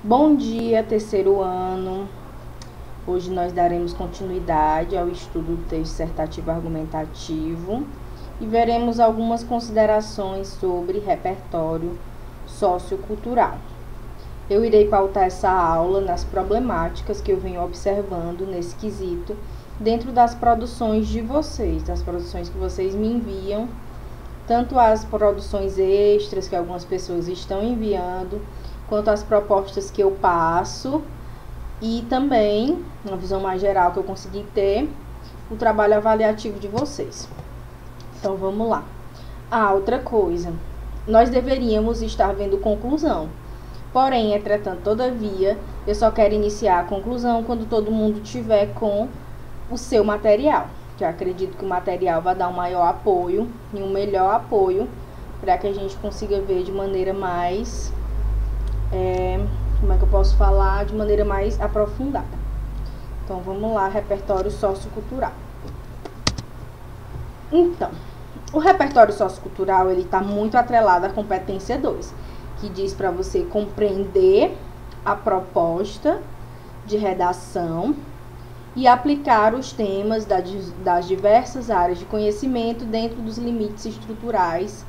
Bom dia, terceiro ano. Hoje nós daremos continuidade ao estudo do texto dissertativo argumentativo e veremos algumas considerações sobre repertório sociocultural. Eu irei pautar essa aula nas problemáticas que eu venho observando nesse quesito dentro das produções de vocês, das produções que vocês me enviam, tanto as produções extras que algumas pessoas estão enviando, quanto as propostas que eu passo e também, uma visão mais geral que eu consegui ter, o trabalho avaliativo de vocês. Então, vamos lá. Outra coisa, nós deveríamos estar vendo conclusão. Porém, entretanto, todavia, eu só quero iniciar a conclusão quando todo mundo tiver com o seu material. Que eu acredito que o material vai dar um maior apoio e um melhor apoio para que a gente consiga ver de maneira mais... como é que eu posso falar? De maneira mais aprofundada. Então, vamos lá, repertório sociocultural. Então, o repertório sociocultural, ele está muito atrelado à competência 2, que diz para você compreender a proposta de redação e aplicar os temas das diversas áreas de conhecimento dentro dos limites estruturais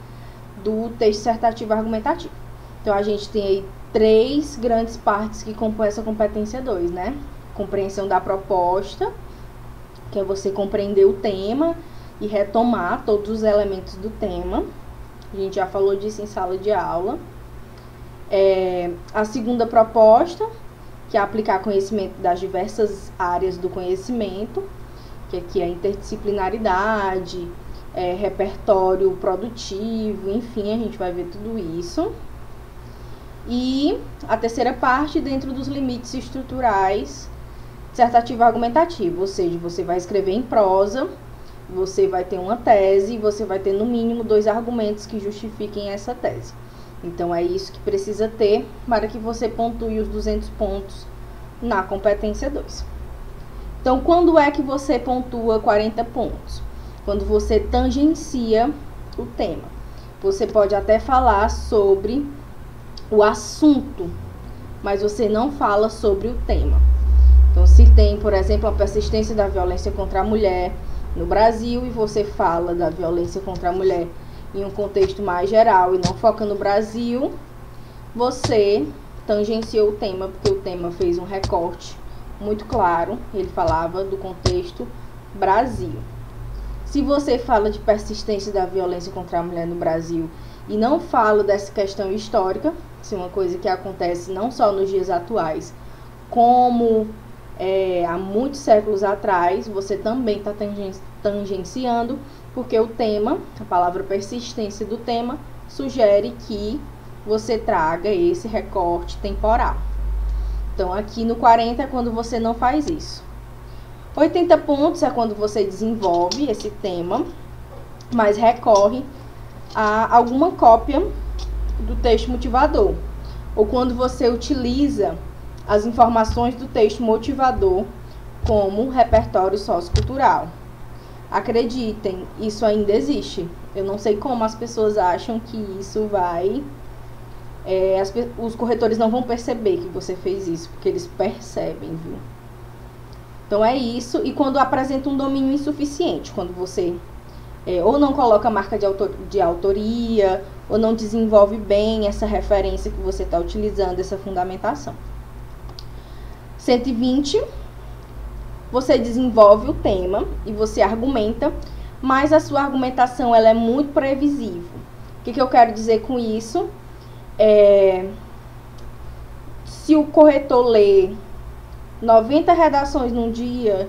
do texto dissertativo argumentativo. Então, a gente tem aí 3 grandes partes que compõem essa competência 2, né? Compreensão da proposta, que é você compreender o tema e retomar todos os elementos do tema. A gente já falou disso em sala de aula. A segunda proposta, que é aplicar conhecimento das diversas áreas do conhecimento, que aqui é interdisciplinaridade, repertório produtivo, enfim, a gente vai ver tudo isso. E a terceira parte, dentro dos limites estruturais dissertativo argumentativo, ou seja, você vai escrever em prosa, você vai ter uma tese e você vai ter no mínimo 2 argumentos que justifiquem essa tese. Então, é isso que precisa ter para que você pontue os 200 pontos na competência 2. Então, quando é que você pontua 40 pontos? Quando você tangencia o tema. Você pode até falar sobre o assunto, mas você não fala sobre o tema. Então, se tem, por exemplo, a persistência da violência contra a mulher no Brasil e você fala da violência contra a mulher em um contexto mais geral e não foca no Brasil, você tangenciou o tema, porque o tema fez um recorte muito claro, ele falava do contexto Brasil. Se você fala de persistência da violência contra a mulher no Brasil e não fala dessa questão histórica, isso é uma coisa que acontece não só nos dias atuais, como há muitos séculos atrás, você também está tangenciando, porque o tema, a palavra persistência do tema, sugere que você traga esse recorte temporal. Então, aqui no 40 é quando você não faz isso. 80 pontos é quando você desenvolve esse tema, mas recorre a alguma cópia do texto motivador, ou quando você utiliza as informações do texto motivador como repertório sociocultural. Acreditem, isso ainda existe. Eu não sei como as pessoas acham que isso vai... os corretores não vão perceber que você fez isso, porque eles percebem, viu? Então, é isso. E quando apresenta um domínio insuficiente, quando você ou não coloca marca de autoria, ou não desenvolve bem essa referência que você está utilizando, essa fundamentação. 120, você desenvolve o tema e você argumenta, mas a sua argumentação ela é muito previsível. O que eu quero dizer com isso? Se o corretor lê 90 redações num dia,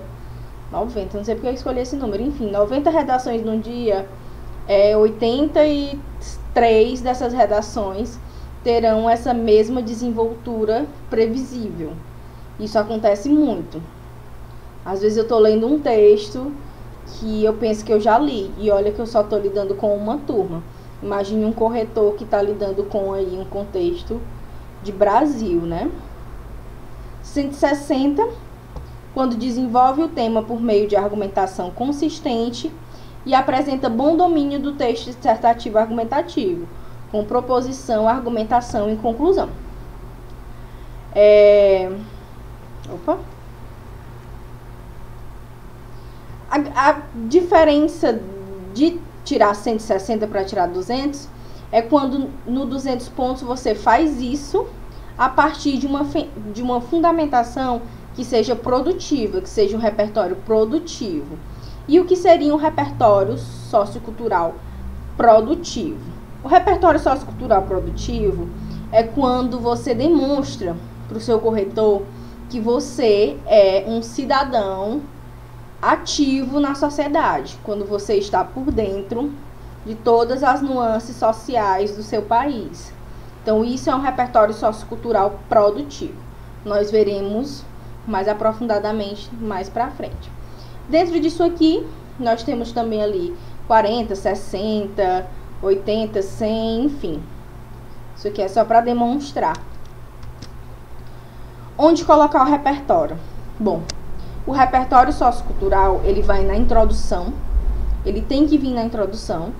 90, não sei porque eu escolhi esse número, enfim, 90 redações num dia, 83 dessas redações terão essa mesma desenvoltura previsível. Isso acontece muito. Às vezes eu tô lendo um texto que eu penso que eu já li, e olha que eu só tô lidando com uma turma. Imagine um corretor que tá lidando com aí um contexto de Brasil, né? 160, quando desenvolve o tema por meio de argumentação consistente e apresenta bom domínio do texto dissertativo argumentativo, com proposição, argumentação e conclusão. Opa! A diferença de tirar 160 para tirar 200 é quando no 200 pontos você faz isso a partir de uma fundamentação que seja produtiva, que seja um repertório produtivo. E o que seria um repertório sociocultural produtivo? O repertório sociocultural produtivo é quando você demonstra para o seu corretor que você é um cidadão ativo na sociedade, quando você está por dentro de todas as nuances sociais do seu país. Então, isso é um repertório sociocultural produtivo. Nós veremos mais aprofundadamente mais para frente. Dentro disso aqui, nós temos também ali 40, 60, 80, 100, enfim. Isso aqui é só para demonstrar. Onde colocar o repertório? Bom, o repertório sociocultural, ele vai na introdução, ele tem que vir na introdução,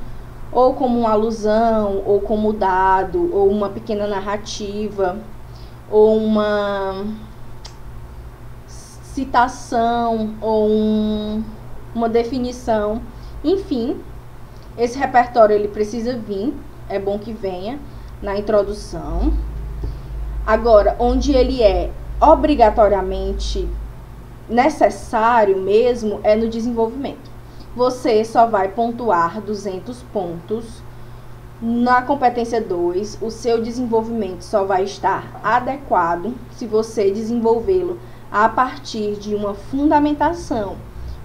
ou como uma alusão, ou como dado, ou uma pequena narrativa, ou uma citação, ou uma definição. Enfim, esse repertório ele precisa vir, é bom que venha na introdução. Agora, onde ele é obrigatoriamente necessário mesmo é no desenvolvimento. Você só vai pontuar 200 pontos na competência 2. O seu desenvolvimento só vai estar adequado se você desenvolvê-lo a partir de uma fundamentação,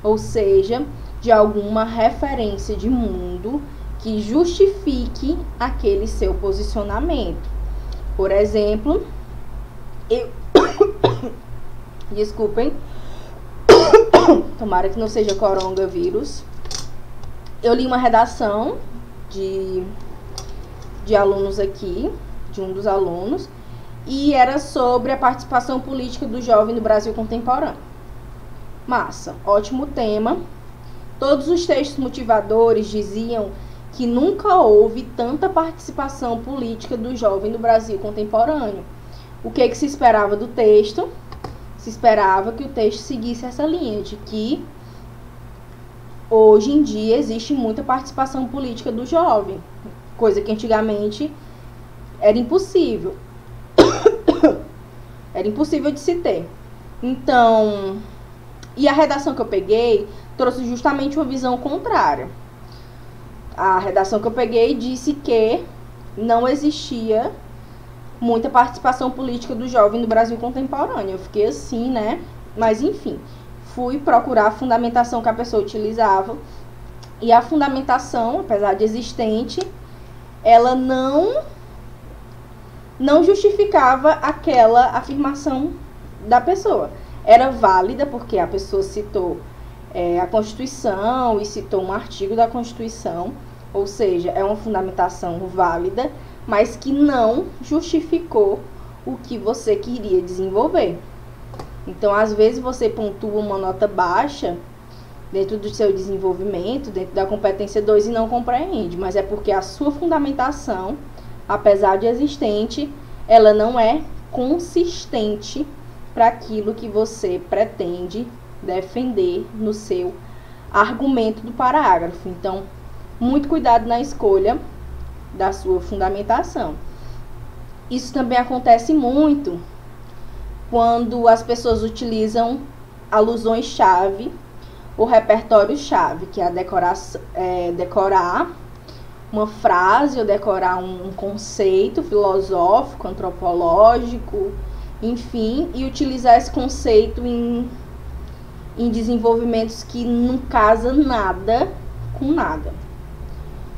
ou seja, de alguma referência de mundo que justifique aquele seu posicionamento. Por exemplo, desculpem, tomara que não seja coronavírus. Eu li uma redação de alunos aqui, de um dos alunos, e era sobre a participação política do jovem no Brasil contemporâneo. Massa, ótimo tema. Todos os textos motivadores diziam que nunca houve tanta participação política do jovem no Brasil contemporâneo. O que se esperava do texto? Se esperava que o texto seguisse essa linha, de que hoje em dia existe muita participação política do jovem, coisa que antigamente era impossível. Era impossível de se ter. Então, e a redação que eu peguei trouxe justamente uma visão contrária. A redação que eu peguei disse que não existia muita participação política do jovem no Brasil contemporâneo. Eu fiquei assim, né? Mas, enfim, fui procurar a fundamentação que a pessoa utilizava. E a fundamentação, apesar de existente, ela não justificava aquela afirmação da pessoa. Era válida porque a pessoa citou a Constituição e citou um artigo da Constituição, ou seja, é uma fundamentação válida, mas que não justificou o que você queria desenvolver. Então, às vezes, você pontua uma nota baixa dentro do seu desenvolvimento, dentro da competência 2 e não compreende, mas é porque a sua fundamentação, apesar de existente, ela não é consistente para aquilo que você pretende defender no seu argumento do parágrafo. Então, muito cuidado na escolha da sua fundamentação. Isso também acontece muito quando as pessoas utilizam alusões-chave ou repertório-chave, que é decorar uma frase ou decorar um conceito filosófico, antropológico, enfim, e utilizar esse conceito em desenvolvimentos que não casa nada com nada.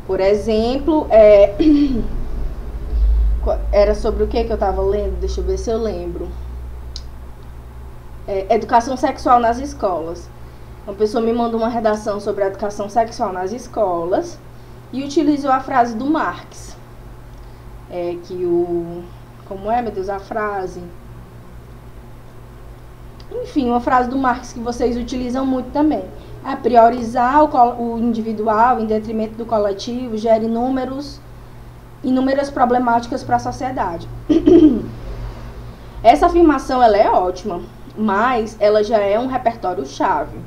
Por exemplo, era sobre o que eu estava lendo? Deixa eu ver se eu lembro. Educação sexual nas escolas. Uma pessoa me mandou uma redação sobre a educação sexual nas escolas e utilizou a frase do Marx. Como é, meu Deus, a frase? Enfim, uma frase do Marx que vocês utilizam muito também. Priorizar o individual em detrimento do coletivo gera inúmeras problemáticas para a sociedade. Essa afirmação ela é ótima, mas ela já é um repertório-chave.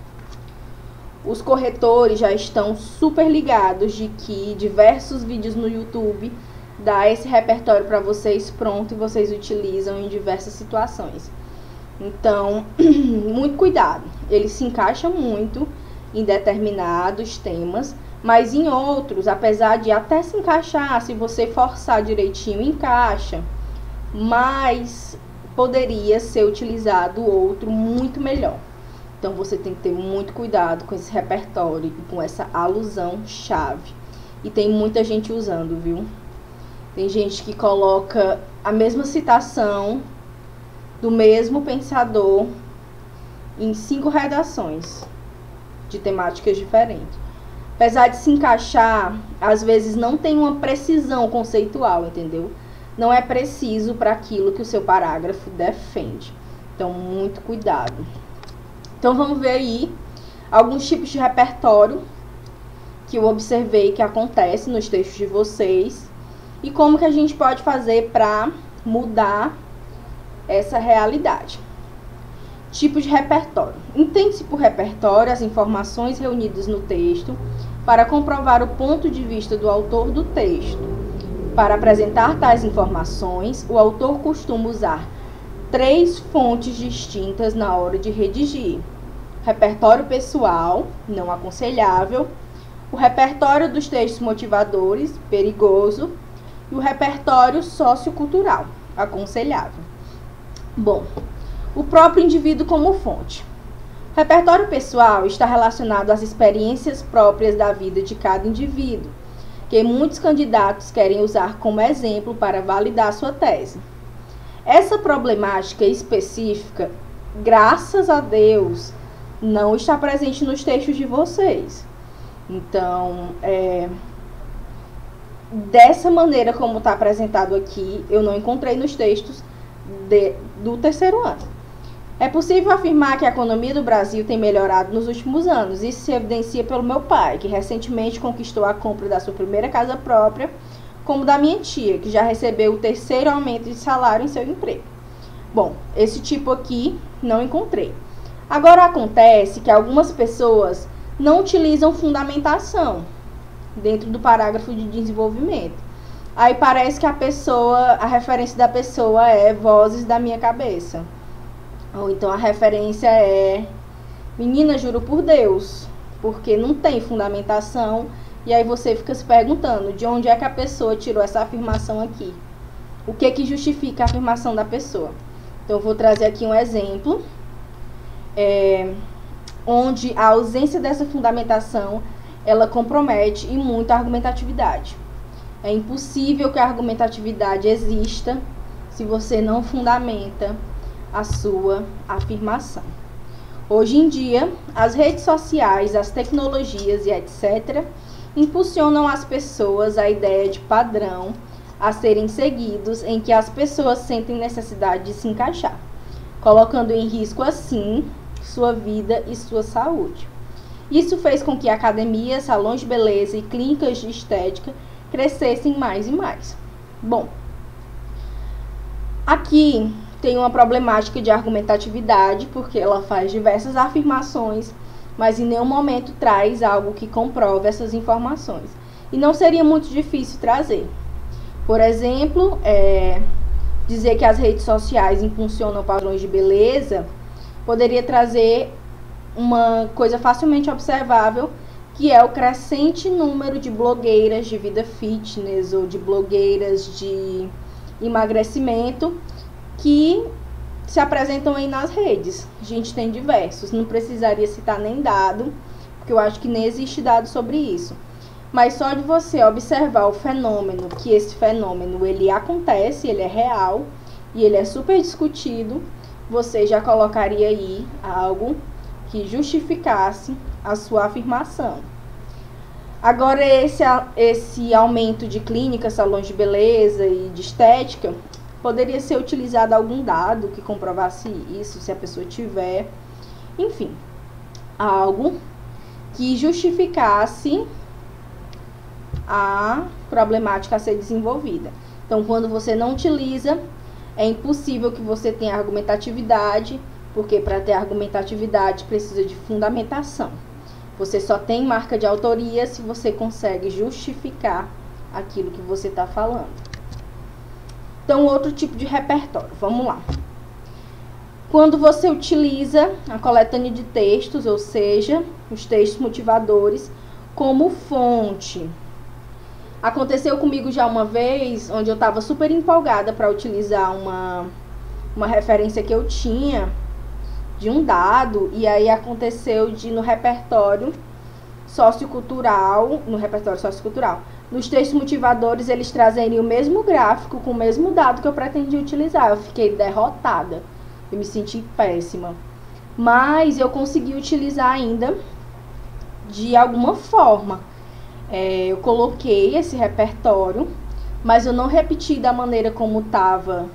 Os corretores já estão super ligados de que diversos vídeos no YouTube dá esse repertório para vocês pronto e vocês utilizam em diversas situações. Então, muito cuidado. Ele se encaixa muito em determinados temas, mas em outros, apesar de até se encaixar, se você forçar direitinho, encaixa, mas poderia ser utilizado outro muito melhor. Então, você tem que ter muito cuidado com esse repertório e com essa alusão-chave. E tem muita gente usando, viu? Tem gente que coloca a mesma citação do mesmo pensador em 5 redações de temáticas diferentes. Apesar de se encaixar, às vezes não tem uma precisão conceitual, entendeu? Não é preciso para aquilo que o seu parágrafo defende. Então, muito cuidado. Então, vamos ver aí alguns tipos de repertório que eu observei que acontece nos textos de vocês e como que a gente pode fazer para mudar essa realidade. Tipo de repertório. Entende-se por repertório as informações reunidas no texto para comprovar o ponto de vista do autor do texto. Para apresentar tais informações, o autor costuma usar 3 fontes distintas na hora de redigir: repertório pessoal, não aconselhável, o repertório dos textos motivadores, perigoso, e o repertório sociocultural, aconselhável. Bom, o próprio indivíduo como fonte. O repertório pessoal está relacionado às experiências próprias da vida de cada indivíduo, que muitos candidatos querem usar como exemplo para validar sua tese. Essa problemática específica, graças a Deus, não está presente nos textos de vocês. Então, dessa maneira como está apresentado aqui, eu não encontrei nos textos do terceiro ano. É possível afirmar que a economia do Brasil tem melhorado nos últimos anos. Isso se evidencia pelo meu pai, que recentemente conquistou a compra da sua primeira casa própria, como da minha tia, que já recebeu o 3º aumento de salário em seu emprego. Bom, esse tipo aqui não encontrei. Agora, acontece que algumas pessoas não utilizam fundamentação dentro do parágrafo de desenvolvimento. Aí parece que a referência da pessoa é vozes da minha cabeça. Ou então a referência é menina, juro por Deus, porque não tem fundamentação. E aí você fica se perguntando de onde é que a pessoa tirou essa afirmação aqui. O que que justifica a afirmação da pessoa? Então eu vou trazer aqui um exemplo onde a ausência dessa fundamentação ela compromete e muito a argumentatividade. É impossível que a argumentatividade exista se você não fundamenta a sua afirmação. Hoje em dia, as redes sociais, as tecnologias e etc. impulsionam as pessoas a ideia de padrão a serem seguidos em que as pessoas sentem necessidade de se encaixar, colocando em risco, assim, sua vida e sua saúde. Isso fez com que academias, salões de beleza e clínicas de estética crescessem mais e mais. Bom, aqui tem uma problemática de argumentatividade, porque ela faz diversas afirmações, mas em nenhum momento traz algo que comprove essas informações. E não seria muito difícil trazer. Por exemplo, dizer que as redes sociais impulsionam padrões de beleza, poderia trazer uma coisa facilmente observável, que é o crescente número de blogueiras de vida fitness ou de blogueiras de emagrecimento que se apresentam aí nas redes. A gente tem diversos, não precisaria citar nem dado, porque eu acho que nem existe dado sobre isso. Mas só de você observar o fenômeno, que esse fenômeno ele acontece, ele é real e ele é super discutido, você já colocaria aí algo que justificasse a sua afirmação. Agora, esse aumento de clínicas, salões de beleza e de estética, poderia ser utilizado algum dado que comprovasse isso, se a pessoa tiver. Enfim, algo que justificasse a problemática a ser desenvolvida. Então, quando você não utiliza É impossível que você tenha argumentatividade, porque para ter argumentatividade precisa de fundamentação. Você só tem marca de autoria se você consegue justificar aquilo que você está falando. Então, outro tipo de repertório, vamos lá. Quando você utiliza a coletânea de textos, ou seja, os textos motivadores, como fonte. Aconteceu comigo já uma vez, onde eu estava super empolgada para utilizar uma referência que eu tinha de um dado, e aí aconteceu no repertório sociocultural, nos textos motivadores, eles trazerem o mesmo gráfico com o mesmo dado que eu pretendia utilizar. Eu fiquei derrotada, eu me senti péssima. Mas eu consegui utilizar ainda de alguma forma. Eu coloquei esse repertório, mas eu não repeti da maneira como estava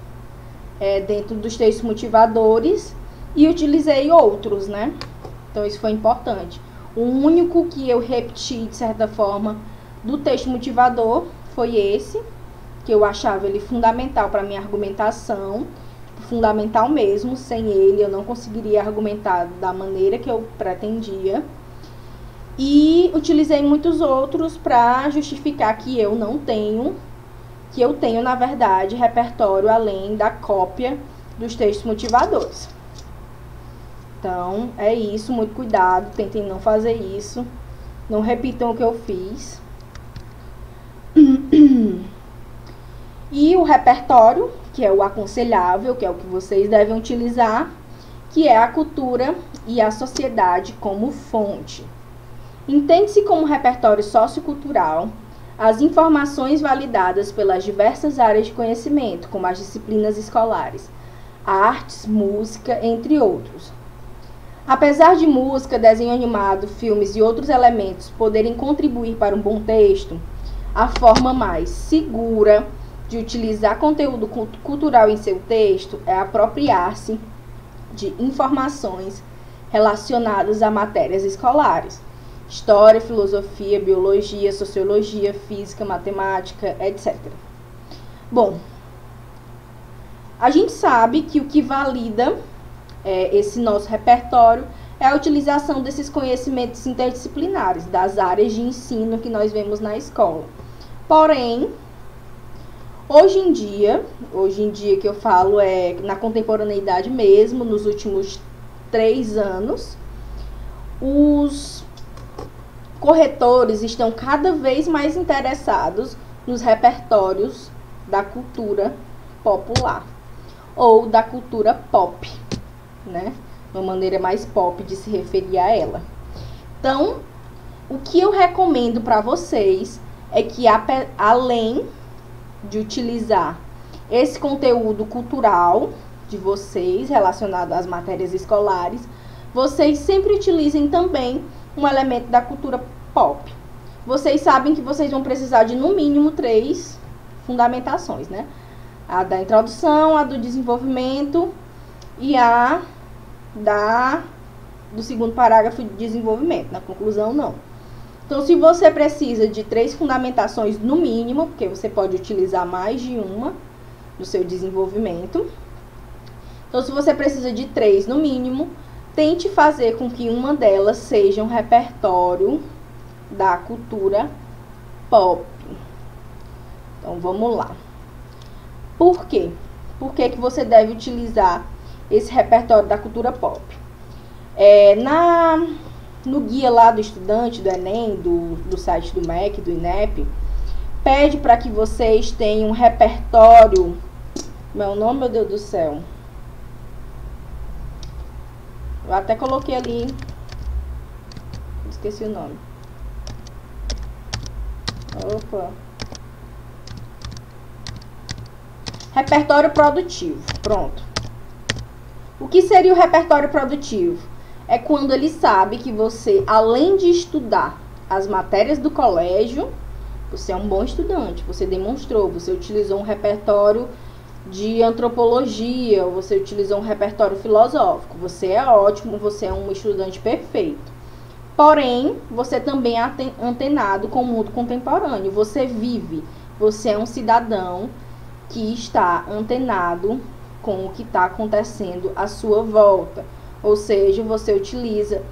dentro dos textos motivadores, e utilizei outros, né? Então isso foi importante. O único que eu repeti, de certa forma, do texto motivador foi esse, que eu achava ele fundamental para minha argumentação, fundamental mesmo. Sem ele eu não conseguiria argumentar da maneira que eu pretendia. E utilizei muitos outros para justificar que eu tenho, na verdade, repertório além da cópia dos textos motivadores. Então, é isso, muito cuidado, tentem não fazer isso, não repitam o que eu fiz. E o repertório, que é o aconselhável, que é o que vocês devem utilizar, que é a cultura e a sociedade como fonte. Entende-se como repertório sociocultural as informações validadas pelas diversas áreas de conhecimento, como as disciplinas escolares, artes, música, entre outros. Apesar de música, desenho animado, filmes e outros elementos poderem contribuir para um bom texto, a forma mais segura de utilizar conteúdo cultural em seu texto é apropriar-se de informações relacionadas a matérias escolares. História, filosofia, biologia, sociologia, física, matemática, etc. Bom, a gente sabe que o que valida esse nosso repertório é a utilização desses conhecimentos interdisciplinares, das áreas de ensino que nós vemos na escola. Porém, hoje em dia que eu falo na contemporaneidade mesmo, nos últimos 3 anos, os corretores estão cada vez mais interessados nos repertórios da cultura popular ou da cultura pop, né? Uma maneira mais pop de se referir a ela. Então, o que eu recomendo para vocês é que, além de utilizar esse conteúdo cultural de vocês relacionado às matérias escolares, vocês sempre utilizem também um elemento da cultura pop. Vocês sabem que vocês vão precisar de no mínimo 3 fundamentações, né? A da introdução, a do desenvolvimento e a do segundo parágrafo de desenvolvimento. Na conclusão, não. Então, se você precisa de 3 fundamentações no mínimo, porque você pode utilizar mais de uma no seu desenvolvimento. Então, se você precisa de 3 no mínimo, tente fazer com que uma delas seja um repertório da cultura pop. Então, vamos lá. Por quê? Por que você deve utilizar esse repertório da cultura pop? No guia lá do estudante, do Enem, do site do MEC, do INEP, pede para que vocês tenham um repertório. Meu nome, meu Deus do céu. Eu até coloquei ali. Esqueci o nome. Opa. Repertório produtivo. Pronto. O que seria o repertório produtivo? É quando ele sabe que você, além de estudar as matérias do colégio, você é um bom estudante, você demonstrou, você utilizou um repertório de antropologia, você utilizou um repertório filosófico, você é ótimo, você é um estudante perfeito. Porém, você também é antenado com o mundo contemporâneo, você vive, você é um cidadão que está antenado com o que está acontecendo à sua volta. Ou seja, você utiliza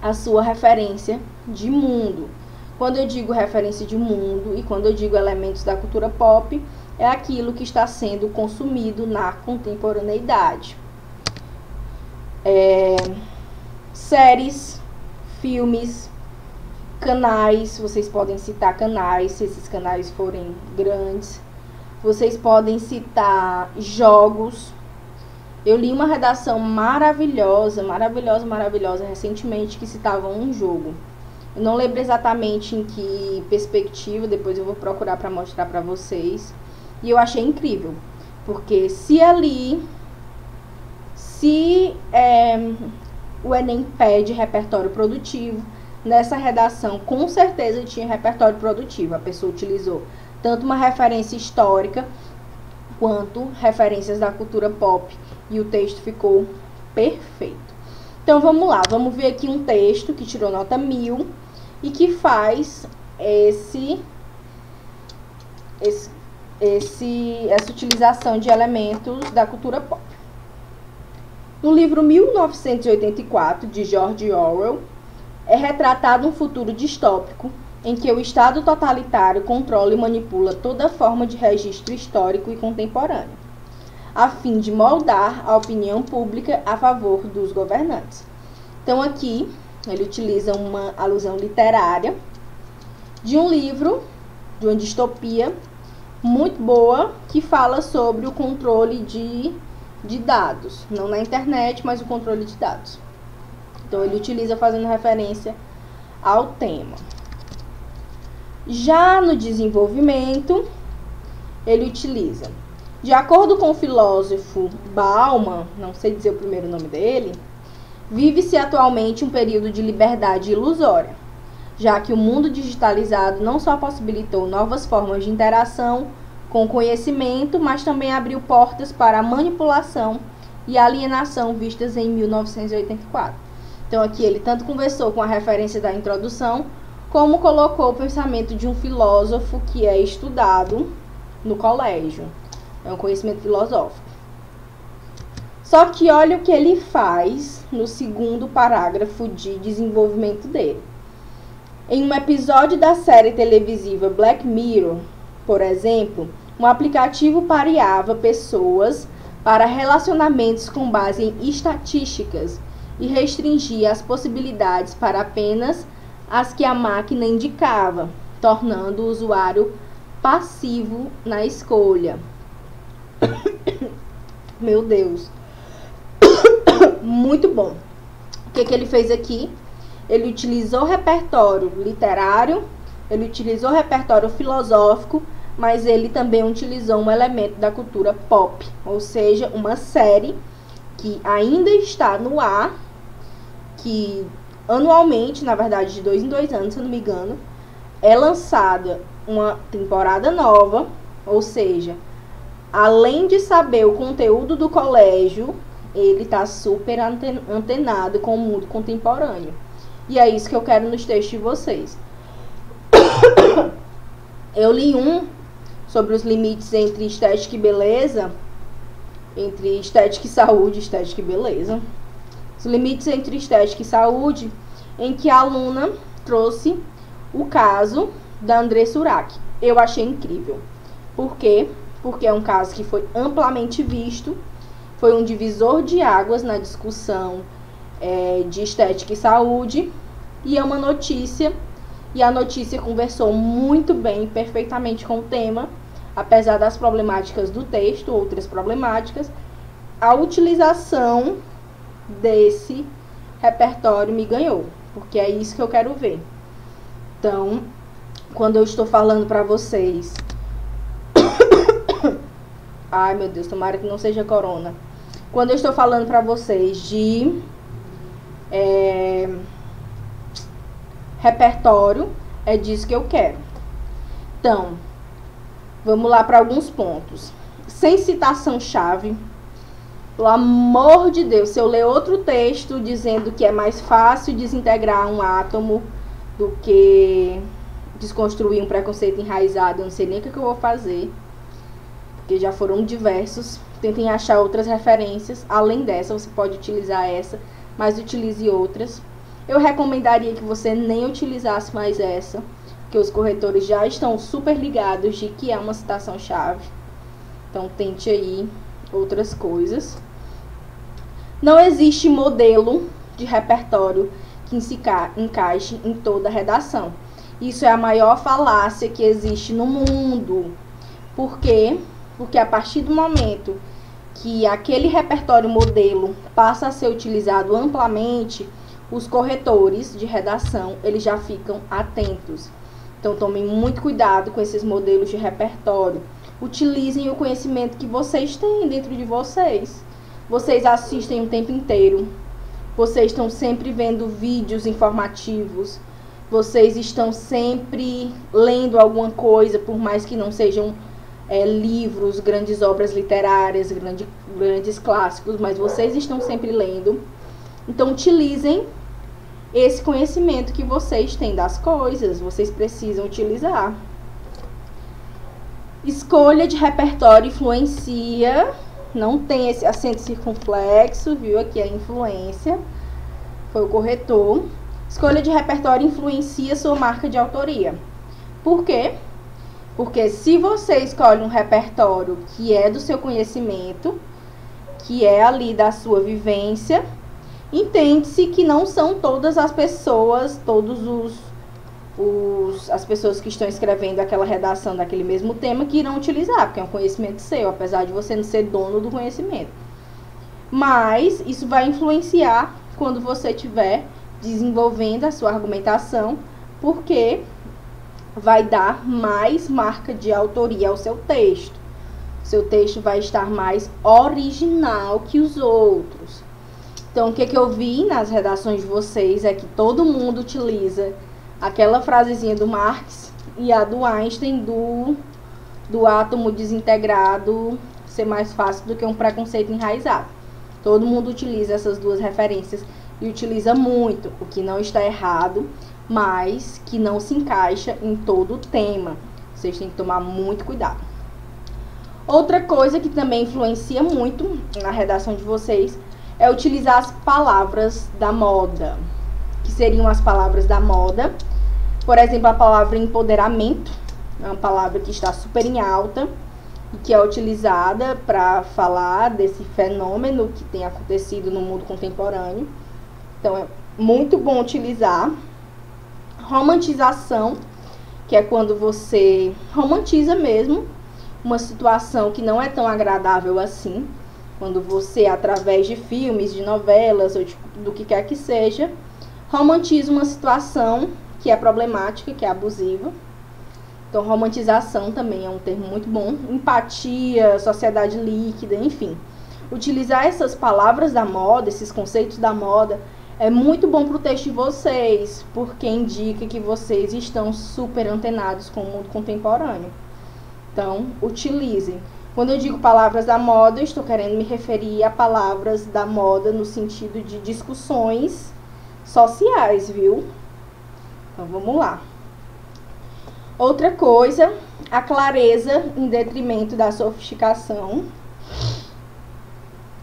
a sua referência de mundo. Quando eu digo referência de mundo e quando eu digo elementos da cultura pop, é aquilo que está sendo consumido na contemporaneidade. Séries, filmes, canais, vocês podem citar canais, se esses canais forem grandes. Vocês podem citar jogos. Eu li uma redação maravilhosa recentemente que citava um jogo. Eu não lembro exatamente em que perspectiva, depois eu vou procurar para mostrar para vocês. E eu achei incrível, porque se o Enem pede repertório produtivo, nessa redação com certeza tinha repertório produtivo. A pessoa utilizou tanto uma referência histórica quanto referências da cultura pop e o texto ficou perfeito. Então vamos lá, vamos ver aqui um texto que tirou nota 1000 e que faz essa utilização de elementos da cultura pop. No livro 1984, de George Orwell, é retratado um futuro distópico em que o Estado totalitário controla e manipula toda forma de registro histórico e contemporâneo, a fim de moldar a opinião pública a favor dos governantes. Então aqui ele utiliza uma alusão literária de um livro, de uma distopia muito boa, que fala sobre o controle de dados, não na internet, mas o controle de dados. Então ele utiliza fazendo referência ao tema. Já no desenvolvimento, ele utiliza, de acordo com o filósofo Bauman, não sei dizer o primeiro nome dele, vive-se atualmente um período de liberdade ilusória, já que o mundo digitalizado não só possibilitou novas formas de interação com o conhecimento, mas também abriu portas para a manipulação e alienação vistas em 1984. Então aqui ele tanto conversou com a referência da introdução, como colocou o pensamento de um filósofo que é estudado no colégio. É um conhecimento filosófico. Só que olha o que ele faz no segundo parágrafo de desenvolvimento dele. Em um episódio da série televisiva Black Mirror, por exemplo, um aplicativo pareava pessoas para relacionamentos com base em estatísticas e restringia as possibilidades para apenas as que a máquina indicava, tornando o usuário passivo na escolha. Meu Deus. Muito bom. O que ele fez aqui? Ele utilizou repertório literário, ele utilizou repertório filosófico, mas ele também utilizou um elemento da cultura pop, ou seja, uma série que ainda está no ar, que anualmente, na verdade de 2 em 2 anos, se eu não me engano, é lançada uma temporada nova, ou seja, além de saber o conteúdo do colégio, ele está super antenado com o mundo contemporâneo. E é isso que eu quero nos textos de vocês. Eu li um sobre os limites entre estética e beleza, entre estética e saúde, estética e beleza. Os limites entre estética e saúde, em que a aluna trouxe o caso da Andressa Urach. Eu achei incrível. Por quê? Porque é um caso que foi amplamente visto, foi um divisor de águas na discussão de estética e saúde, e é uma notícia, e a notícia conversou muito bem, perfeitamente com o tema, apesar das problemáticas do texto, outras problemáticas, a utilização desse repertório me ganhou, porque é isso que eu quero ver. Então, quando eu estou falando para vocês, ai meu Deus, tomara que não seja corona. Quando eu estou falando para vocês de repertório, é disso que eu quero. Então, vamos lá para alguns pontos. Sem citação-chave, pelo amor de Deus, se eu ler outro texto dizendo que é mais fácil desintegrar um átomo do que desconstruir um preconceito enraizado, eu não sei nem o que eu vou fazer, porque já foram diversos Tentem achar outras referências. Além dessa, você pode utilizar essa, mas utilize outras. Eu recomendaria que você nem utilizasse mais essa, porque os corretores já estão super ligados de que é uma citação-chave. Então, tente aí outras coisas. Não existe modelo de repertório que se encaixe em toda a redação. Isso é a maior falácia que existe no mundo. Por quê? Porque a partir do momento que aquele repertório modelo passa a ser utilizado amplamente, os corretores de redação, eles já ficam atentos. Então, tomem muito cuidado com esses modelos de repertório. Utilizem o conhecimento que vocês têm dentro de vocês. Vocês assistem o tempo inteiro. Vocês estão sempre vendo vídeos informativos. Vocês estão sempre lendo alguma coisa, por mais que não sejam livros, grandes obras literárias, grandes clássicos, mas vocês estão sempre lendo. Então, utilizem esse conhecimento que vocês têm das coisas, vocês precisam utilizar. Escolha de repertório influencia, não tem esse acento circunflexo, viu? Aqui é a influência, foi o corretor. Escolha de repertório influencia sua marca de autoria. Por quê? Porque se você escolhe um repertório que é do seu conhecimento, que é ali da sua vivência, entende-se que não são todas as pessoas, as pessoas que estão escrevendo aquela redação daquele mesmo tema que irão utilizar, porque é um conhecimento seu, apesar de você não ser dono do conhecimento. Mas isso vai influenciar quando você estiver desenvolvendo a sua argumentação, porque vai dar mais marca de autoria ao seu texto. Seu texto vai estar mais original que os outros. Então, o que eu vi nas redações de vocês é que todo mundo utiliza aquela frasezinha do Marx e a do Einstein do átomo desintegrado ser mais fácil do que um preconceito enraizado. Todo mundo utiliza essas duas referências e utiliza muito, o que não está errado, mas que não se encaixa em todo o tema. Vocês têm que tomar muito cuidado. Outra coisa que também influencia muito na redação de vocês é utilizar as palavras da moda. Que seriam as palavras da moda? Por exemplo, a palavra empoderamento, é uma palavra que está super em alta e que é utilizada para falar desse fenômeno que tem acontecido no mundo contemporâneo. Então, é muito bom utilizar. Romantização, que é quando você romantiza mesmo uma situação que não é tão agradável assim. Quando você, através de filmes, de novelas ou do que quer que seja, romantiza uma situação que é problemática, que é abusiva. Então, romantização também é um termo muito bom. Empatia, sociedade líquida, enfim. Utilizar essas palavras da moda, esses conceitos da moda, é muito bom para o texto de vocês, porque indica que vocês estão super antenados com o mundo contemporâneo. Então, utilizem. Quando eu digo palavras da moda, eu estou querendo me referir a palavras da moda no sentido de discussões sociais, viu? Então, vamos lá. Outra coisa, a clareza em detrimento da sofisticação.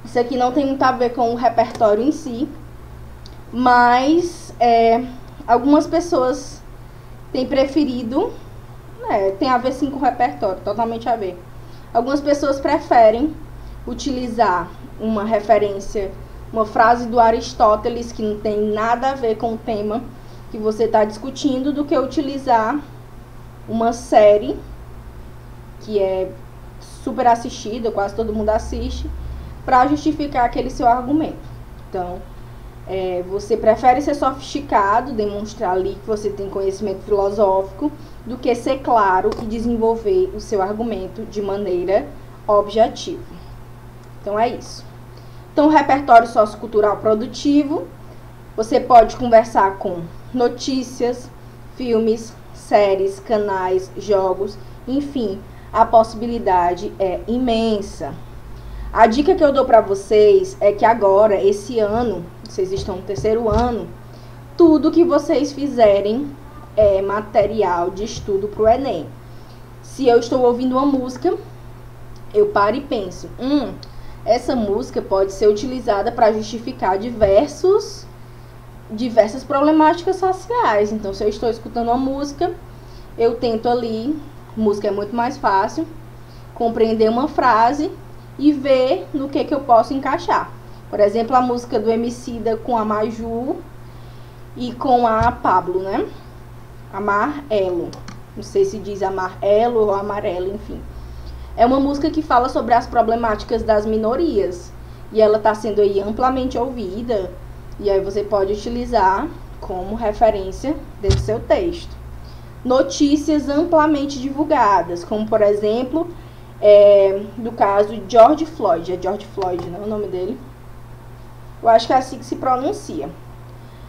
Isso aqui não tem muito a ver com o repertório em si, mas algumas pessoas têm preferido, tem a ver sim com o repertório, totalmente a ver. Algumas pessoas preferem utilizar uma referência, uma frase do Aristóteles que não tem nada a ver com o tema que você está discutindo, do que utilizar uma série que é super assistida, quase todo mundo assiste, para justificar aquele seu argumento. Então, você prefere ser sofisticado, demonstrar ali que você tem conhecimento filosófico, do que ser claro e desenvolver o seu argumento de maneira objetiva. Então, é isso. Então, o repertório sociocultural produtivo, você pode conversar com notícias, filmes, séries, canais, jogos, enfim, a possibilidade é imensa. A dica que eu dou para vocês é que agora, esse ano, vocês estão no 3º ano, tudo que vocês fizerem é material de estudo para o Enem. Se eu estou ouvindo uma música, eu paro e penso, essa música pode ser utilizada para justificar diversas problemáticas sociais. Então, se eu estou escutando uma música, eu tento ali, música é muito mais fácil, compreender uma frase e ver no que eu posso encaixar. Por exemplo, a música do Emicida com a Maju e com a Pablo, né? Amarelo. Não sei se diz amarelo ou amarelo, enfim. É uma música que fala sobre as problemáticas das minorias. E ela está sendo aí amplamente ouvida. E aí você pode utilizar como referência desse seu texto. Notícias amplamente divulgadas, como por exemplo, do caso de George Floyd. É George Floyd, não é o nome dele? Eu acho que é assim que se pronuncia.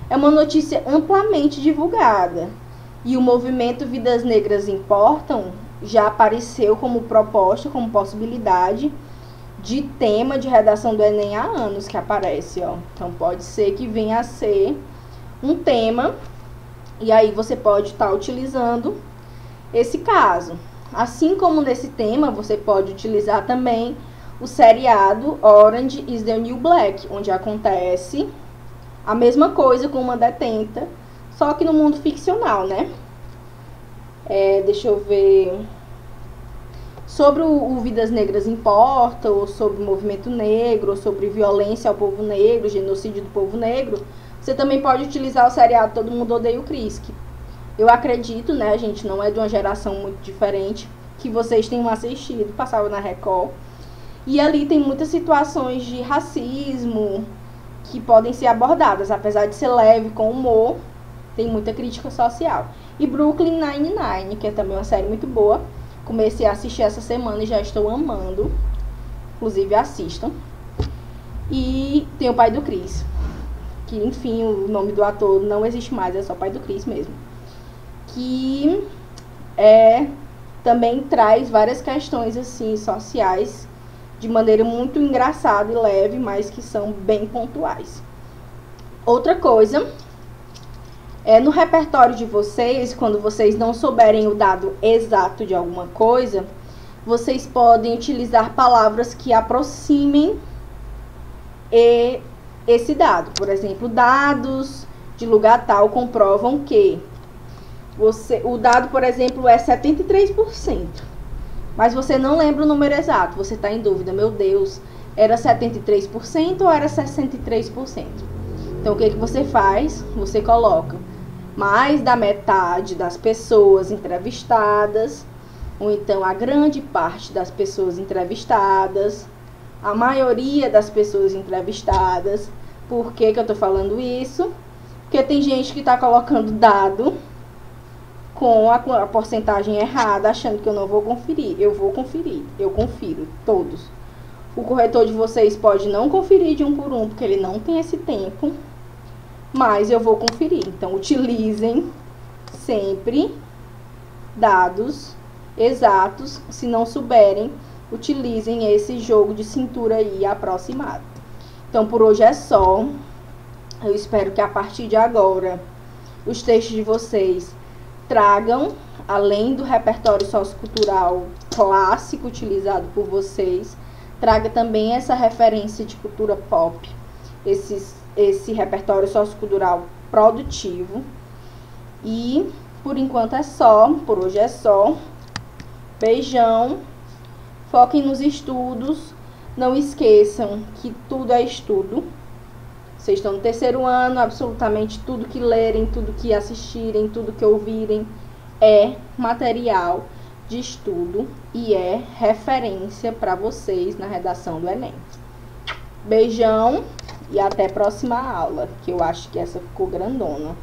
É uma notícia amplamente divulgada. E o movimento Vidas Negras Importam já apareceu como proposta, como possibilidade de tema de redação do Enem há anos que aparece, ó. Então pode ser que venha a ser um tema, e aí você pode estar utilizando esse caso. Assim como nesse tema, você pode utilizar também o seriado Orange is the New Black, onde acontece a mesma coisa com uma detenta, só que no mundo ficcional, né? Deixa eu ver. Sobre o Vidas Negras Importam, ou sobre o movimento negro, ou sobre violência ao povo negro, genocídio do povo negro, você também pode utilizar o seriado Todo Mundo Odeia o Chris. Eu acredito, né, a gente não é de uma geração muito diferente, que vocês tenham assistido, passava na Record. E ali tem muitas situações de racismo que podem ser abordadas, apesar de ser leve, com humor, tem muita crítica social. E Brooklyn Nine-Nine, que é também uma série muito boa. Comecei a assistir essa semana e já estou amando. Inclusive, assistam. E tem o pai do Chris, que, enfim, o nome do ator não existe mais, é só o pai do Chris mesmo. Que também traz várias questões, assim, sociais, de maneira muito engraçada e leve, mas que são bem pontuais. Outra coisa, no repertório de vocês, quando vocês não souberem o dado exato de alguma coisa, vocês podem utilizar palavras que aproximem esse dado. Por exemplo, dados de lugar tal comprovam que o dado, por exemplo, é 73%. Mas você não lembra o número exato, você está em dúvida, meu Deus, era 73% ou era 63%? Então, o que você faz? Você coloca mais da metade das pessoas entrevistadas, ou então a grande parte das pessoas entrevistadas, a maioria das pessoas entrevistadas. Por que eu estou falando isso? Porque tem gente que está colocando dado com a porcentagem errada, achando que eu não vou conferir. Eu vou conferir, eu confiro todos. O corretor de vocês pode não conferir de um por um, porque ele não tem esse tempo, mas eu vou conferir. Então, utilizem sempre dados exatos. Se não souberem, utilizem esse jogo de cintura aí aproximado. Então, por hoje é só. Eu espero que a partir de agora os textos de vocês tragam, além do repertório sociocultural clássico utilizado por vocês, traga também essa referência de cultura pop, esse repertório sociocultural produtivo. E por enquanto é só, por hoje é só. Beijão, foquem nos estudos, não esqueçam que tudo é estudo. Vocês estão no terceiro ano, absolutamente tudo que lerem, tudo que assistirem, tudo que ouvirem é material de estudo e é referência para vocês na redação do Enem. Beijão e até a próxima aula, que eu acho que essa ficou grandona.